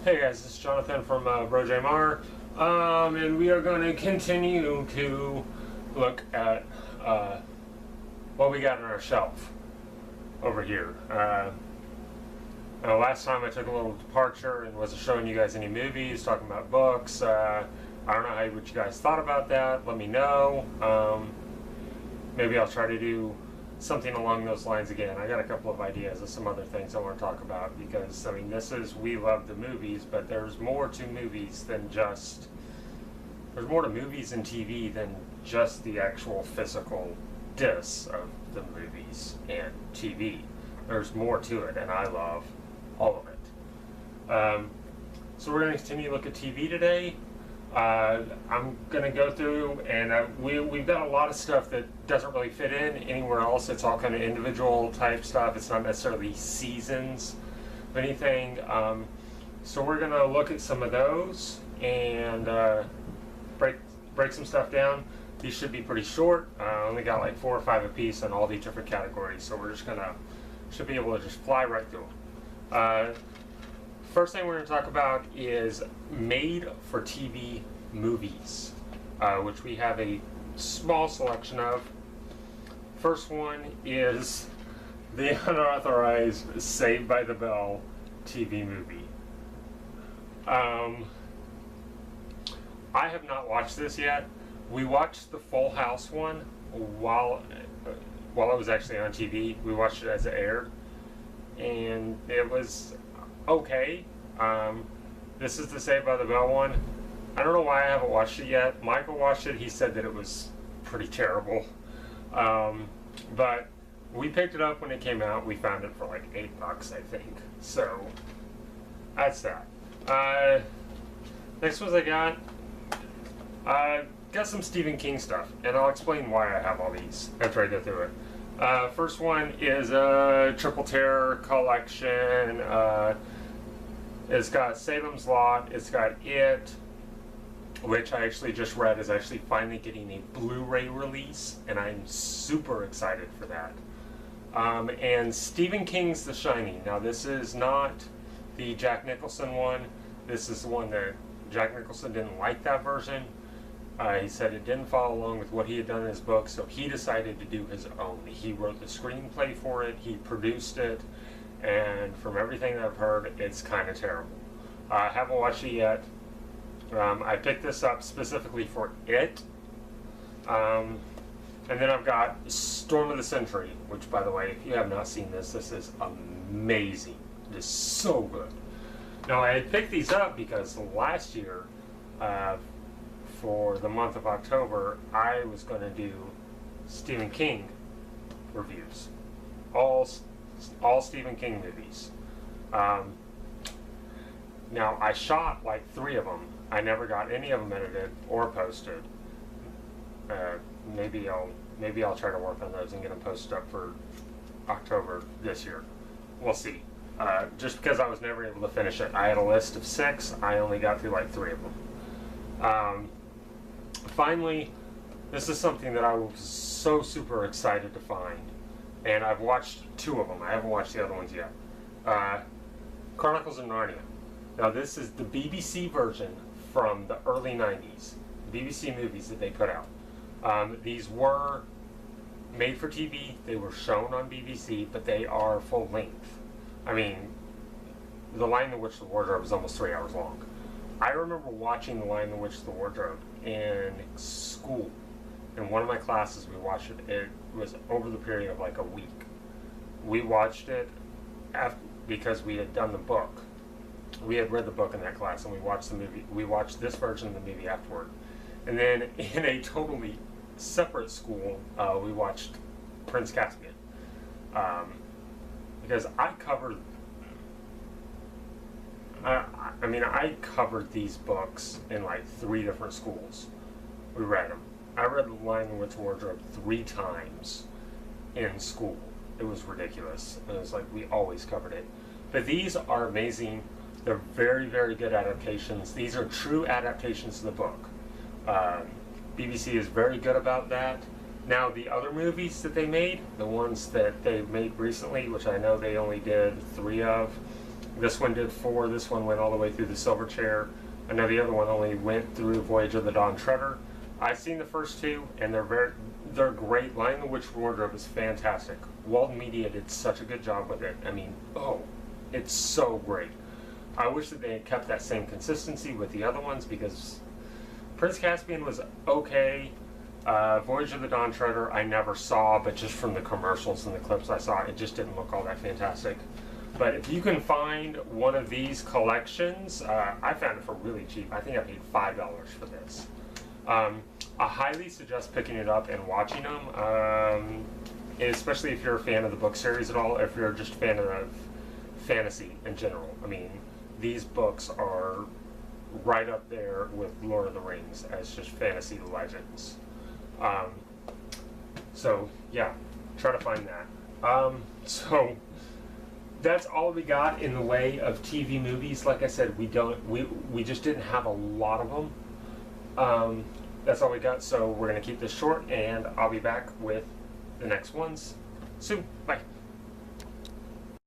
Hey guys, this is Jonathan from BroJMR, and we are going to continue to look at what we got on our shelf over here. Last time I took a little departure and wasn't showing you guys any movies, talking about books. I don't know what you guys thought about that. Let me know. Maybe I'll try to do something along those lines again. I got a couple of ideas of some other things I want to talk about because, I mean, we love the movies, but there's more to movies than just, there's more to movies and TV than just the actual physical discs of the movies and TV. There's more to it, and I love all of it. So we're going to continue to look at TV today. I'm going to go through, and we've got a lot of stuff that doesn't really fit in anywhere else. It's all kind of individual type stuff. It's not necessarily seasons of anything. So we're going to look at some of those and break some stuff down. These should be pretty short. I only got like 4 or 5 apiece on all these different categories. So we're just should be able to just fly right through them. First thing we're going to talk about is made-for-TV movies, which we have a small selection of. First one is the unauthorized Saved by the Bell TV movie. I have not watched this yet. We watched the Full House one while it was actually on TV. We watched it as it aired, and it was okay. This is the Saved by the Bell one. I don't know why I haven't watched it yet. Michael watched it. He said that it was pretty terrible. But we picked it up when it came out. We found it for like $8, I think. So that's that. Next ones I got some Stephen King stuff, and I'll explain why I have all these after I go through it. First one is a Triple Terror collection. It's got Salem's Lot, it's got It, which I actually just read is actually finally getting a Blu-ray release, and I'm super excited for that. And Stephen King's The Shining. Now this is not the Jack Nicholson one. This is the one that Jack Nicholson didn't like that version. He said it didn't follow along with what he had done in his book, so he decided to do his own. He wrote the screenplay for it, he produced it, and from everything that I've heard, it's kind of terrible. I haven't watched it yet. I picked this up specifically for it. And then I've got Storm of the Century, which, by the way, if you have not seen this, this is amazing. It is so good. Now, I had picked these up because last year, for the month of October, I was going to do Stephen King reviews. All Stephen King movies. Now I shot like 3 of them. I never got any of them edited or posted. Maybe I'll try to work on those and get them posted up for October this year. We'll see. Just because I was never able to finish it. I had a list of 6. I only got through like 3 of them. Finally, this is something that I was so super excited to find. And I've watched 2 of them. I haven't watched the other ones yet. Chronicles of Narnia. Now this is the BBC version from the early 90s. BBC movies that they put out. These were made for TV. They were shown on BBC, but they are full length. I mean, The Lion, the Witch, the Wardrobe is almost 3 hours long. I remember watching The Lion, the Witch, the Wardrobe in school. In one of my classes, we watched it. It was over the period of like a week. We watched it because we had done the book. We had read the book in that class, and we watched the movie. We watched this version of the movie afterward. And then in a totally separate school, we watched Prince Caspian. Because I covered these books in like 3 different schools. We read them. I read The Lion, the Witch, Wardrobe 3 times in school. It was ridiculous. It was like we always covered it. But these are amazing. They're very, very good adaptations. These are true adaptations of the book. BBC is very good about that. Now, the other movies that they made, the ones that they made recently, which I know they only did 3 of, This one did 4. This one went all the way through the Silver Chair. I know the other one only went through Voyage of the Dawn Treader. I've seen the first 2, and they're great. Lion the Witch Wardrobe is fantastic. Walden Media did such a good job with it. I mean, it's so great. I wish that they had kept that same consistency with the other ones, because Prince Caspian was okay. Voyage of the Dawn Treader I never saw, but just from the commercials and the clips I saw, it just didn't look all that fantastic. But if you can find one of these collections, I found it for really cheap. I think I paid $5 for this. I highly suggest picking it up and watching them, especially if you're a fan of the book series at all, if you're just a fan of fantasy in general. I mean, these books are right up there with Lord of the Rings as just fantasy legends. So yeah, try to find that. So that's all we got in the way of TV movies. Like I said, we just didn't have a lot of them. That's all we got, so we're gonna keep this short, and I'll be back with the next ones soon. Bye.